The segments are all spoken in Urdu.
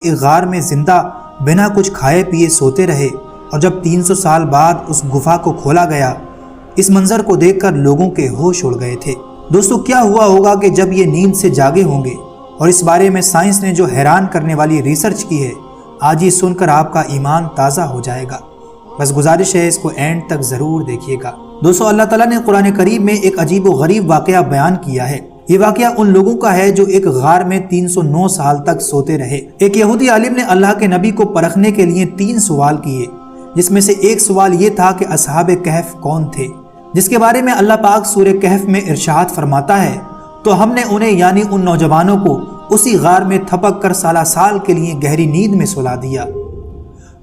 ایک غار میں زندہ بنا کچھ کھائے پیے سوتے رہے، اور جب 300 سال بعد اس گفا کو کھولا گیا، اس منظر کو دیکھ کر لوگوں کے ہوش اڑ گئے تھے۔ دوستو، کیا ہوا ہوگا کہ جب یہ نیند سے جاگے ہوں گے؟ اور اس بارے میں سائنس نے جو حیران کرنے والی ریسرچ کی ہے، آج یہ سن کر آپ کا ایمان تازہ ہو جائے گا۔ بس گزارش ہے اس کو اینڈ تک ضرور دیکھیے گا۔ دوستو، اللہ تعالیٰ نے قرآن کریم میں ایک عجیب و غریب واقعہ بیان کیا ہے۔ یہ واقعہ ان لوگوں کا ہے جو ایک غار میں 309 سال تک سوتے رہے۔ ایک یہودی عالم نے اللہ کے نبی کو پرکھنے کے لیے 3 سوال کیے، جس میں سے ایک سوال یہ تھا کہ اصحاب کہف کون تھے، جس کے بارے میں اللہ پاک سورہ کہف میں ارشاد فرماتا ہے، تو ہم نے انہیں یعنی ان نوجوانوں کو اسی غار میں تھپک کر سالہ سال کے لیے گہری نیند میں سلا دیا۔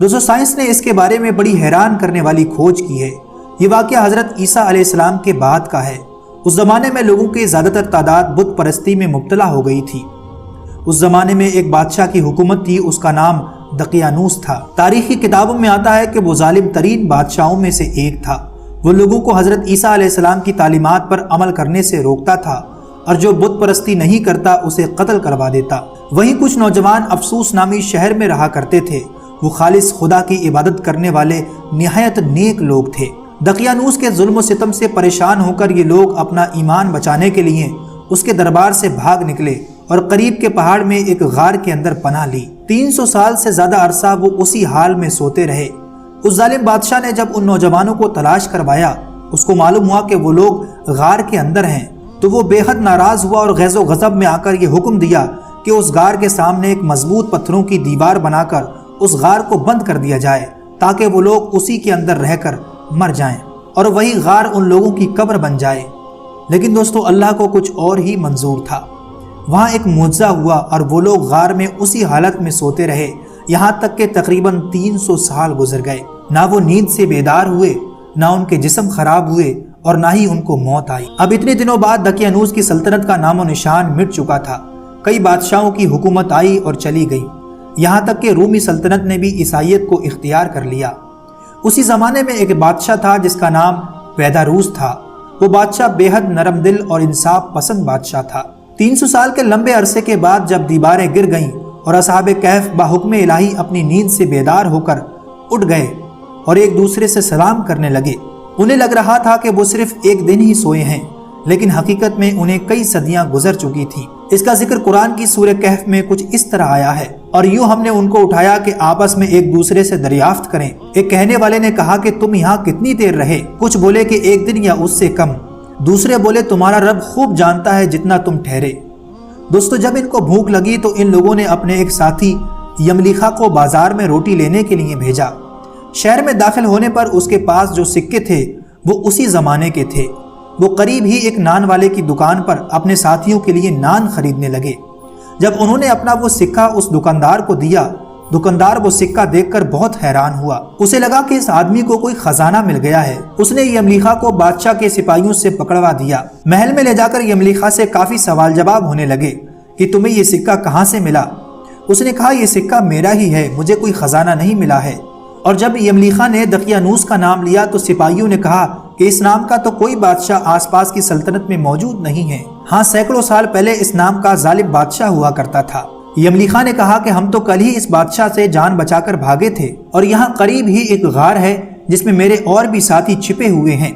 دوستو، سائنس نے اس کے بارے میں بڑی حیران کرنے والی کھوج کی ہے۔ یہ واقعہ حضرت عیسیٰ علیہ السلام کے بعد کا ہے۔ اس زمانے میں لوگوں کی زیادہ تر تعداد بت پرستی میں مبتلا ہو گئی تھی۔ اس زمانے میں ایک بادشاہ کی حکومت تھی، اس کا نام دقیانوس تھا۔ تاریخی کتابوں میں آتا ہے کہ وہ ظالم ترین بادشاہوں میں سے ایک تھا۔ وہ لوگوں کو حضرت عیسیٰ علیہ السلام کی تعلیمات پر عمل کرنے سے روکتا تھا، اور جو بت پرستی نہیں کرتا اسے قتل کروا دیتا۔ وہیں کچھ نوجوان افسوس نامی شہر میں رہا کرتے تھے۔ وہ خالص خدا کی عبادت کرنے والے نہایت نیک لوگ تھے۔ دقیانوس کے ظلم و ستم سے پریشان ہو کر یہ لوگ اپنا ایمان بچانے کے لیے اس کے دربار سے بھاگ نکلے اور قریب کے پہاڑ میں ایک غار کے اندر پناہ لی۔ 300 سال سے زیادہ عرصہ وہ اسی حال میں سوتے رہے۔ اس ظالم بادشاہ نے جب ان نوجوانوں کو تلاش کروایا، اس کو معلوم ہوا کہ وہ لوگ غار کے اندر ہیں، تو وہ بے حد ناراض ہوا اور غیظ و غضب میں آ کر یہ حکم دیا کہ اس غار کے سامنے ایک مضبوط پتھروں کی دیوار بنا کر اس غار کو بند کر دیا جائے، تاکہ وہ لوگ اسی کے اندر رہ کر مر جائیں اور وہی غار ان لوگوں کی قبر بن جائے۔ لیکن دوستو، اللہ کو کچھ اور ہی منظور تھا۔ وہاں ایک معجزہ ہوا اور وہ لوگ غار میں اسی حالت میں سوتے رہے، یہاں تک کہ تقریباً 300 سال گزر گئے۔ نہ وہ نیند سے بیدار ہوئے، نہ ان کے جسم خراب ہوئے، اور نہ ہی ان کو موت آئی۔ اب اتنے دنوں بعد دقیانوس کی سلطنت کا نام و نشان مٹ چکا تھا۔ کئی بادشاہوں کی حکومت آئی اور چلی گئی، یہاں تک کہ رومی سلطنت نے بھی عیسائیت کو اختیار کر لیا۔ اسی زمانے میں ایک بادشاہ تھا جس کا نام ویداروس تھا۔ وہ بادشاہ بے حد نرم دل اور انصاف پسند بادشاہ تھا۔ 300 سال کے لمبے عرصے کے بعد جب دیواریں گر گئیں اور اصحاب کہف بحکم الہی اپنی نیند سے بیدار ہو کر اٹھ گئے اور ایک دوسرے سے سلام کرنے لگے، انہیں لگ رہا تھا کہ وہ صرف ایک دن ہی سوئے ہیں، لیکن حقیقت میں انہیں کئی صدیاں گزر چکی تھیں۔ اس کا ذکر قرآن کی سورہ کہف میں کچھ اس طرح آیا ہے، اور یوں ہم نے ان کو اٹھایا کہ آپس میں ایک دوسرے سے دریافت کریں۔ ایک کہنے والے نے کہا کہ تم یہاں کتنی دیر رہے؟ کچھ بولے کہ 1 دن یا اس سے کم۔ دوسرے بولے تمہارا رب خوب جانتا ہے جتنا تم ٹھہرے۔ دوستو، جب ان کو بھوک لگی تو ان لوگوں نے اپنے ایک ساتھی یملیخا کو بازار میں روٹی لینے کے لیے بھیجا۔ شہر میں داخل ہونے پر اس کے پاس جو سکے تھے وہ اسی زمانے کے تھے۔ وہ قریب ہی ایک نان والے کی دکان پر اپنے ساتھیوں کے لیے نان خریدنے لگے۔ جب انہوں نے اپنا وہ سکہ اس دکاندار کو دیا، دکاندار وہ سکہ دیکھ کر بہت حیران ہوا۔ اسے لگا کہ اس آدمی کو کوئی خزانہ مل گیا ہے۔ اس نے یملیخا کو بادشاہ کے سپاہیوں سے پکڑوا دیا۔ محل میں لے جا کر یملیخا سے کافی سوال جواب ہونے لگے کہ تمہیں یہ سکہ کہاں سے ملا؟ اس نے کہا یہ سکہ میرا ہی ہے، مجھے کوئی خزانہ نہیں ملا ہے۔ اور جب یملیخا نے دقیانوس کا نام لیا تو سپاہیوں نے کہا کہ اس نام کا تو کوئی بادشاہ آس پاس کی سلطنت میں موجود نہیں ہے۔ ہاں، سینکڑوں سال پہلے اس نام کا ظالم بادشاہ ہوا کرتا تھا۔ یملیخا نے کہا کہ ہم تو کل ہی اس بادشاہ سے جان بچا کر بھاگے تھے، اور یہاں قریب ہی ایک غار ہے جس میں میرے اور بھی ساتھی چھپے ہوئے ہیں۔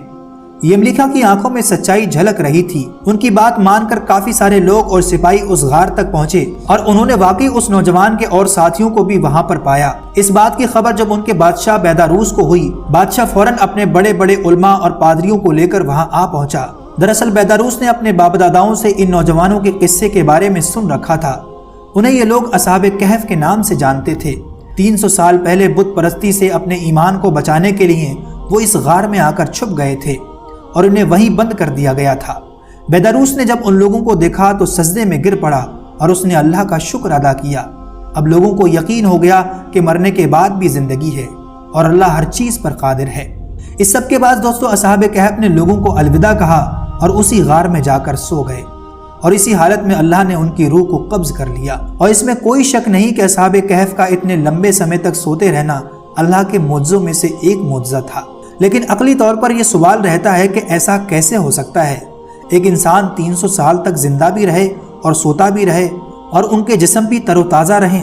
یملیخا کی آنکھوں میں سچائی جھلک رہی تھی۔ ان کی بات مان کر کافی سارے لوگ اور سپاہی اس غار تک پہنچے، اور انہوں نے واقعی اس نوجوان کے اور ساتھیوں کو بھی وہاں پر پایا۔ اس بات کی خبر جب ان کے بادشاہ بیداروس کو ہوئی، بادشاہ فوراً اپنے بڑے بڑے علماء اور پادریوں کو لے کر وہاں آ پہنچا۔ دراصل بیداروس نے اپنے باپ داداؤں سے ان نوجوانوں کے قصے کے بارے میں سن رکھا تھا۔ انہیں یہ لوگ اصحاب کہف کے نام سے جانتے تھے۔ 300 سال پہلے بت پرستی سے اپنے ایمان کو بچانے کے لیے وہ اس غار میں آ کر چھپ گئے تھے اور انہیں وہیں بند کر دیا گیا تھا۔ بیداروس نے جب ان لوگوں کو دیکھا تو سجدے میں گر پڑا اور اس نے اللہ کا شکر ادا کیا۔ اب لوگوں کو یقین ہو گیا کہ مرنے کے بعد بھی زندگی ہے اور اللہ ہر چیز پر قادر ہے۔ اس سب کے بعد دوستو، اصحاب کہف نے لوگوں کو الوداع کہا اور اسی غار میں جا کر سو گئے، اور اسی حالت میں اللہ نے ان کی روح کو قبض کر لیا۔ اور اس میں کوئی شک نہیں کہ اصحاب کہف کا اتنے لمبے سمے تک سوتے رہنا اللہ کے معجزوں میں سے ایک معجزہ تھا۔ لیکن عقلی طور پر یہ سوال رہتا ہے کہ ایسا کیسے ہو سکتا ہے؟ ایک انسان 300 سال تک زندہ بھی رہے اور سوتا بھی رہے اور ان کے جسم بھی تر و تازہ رہیں۔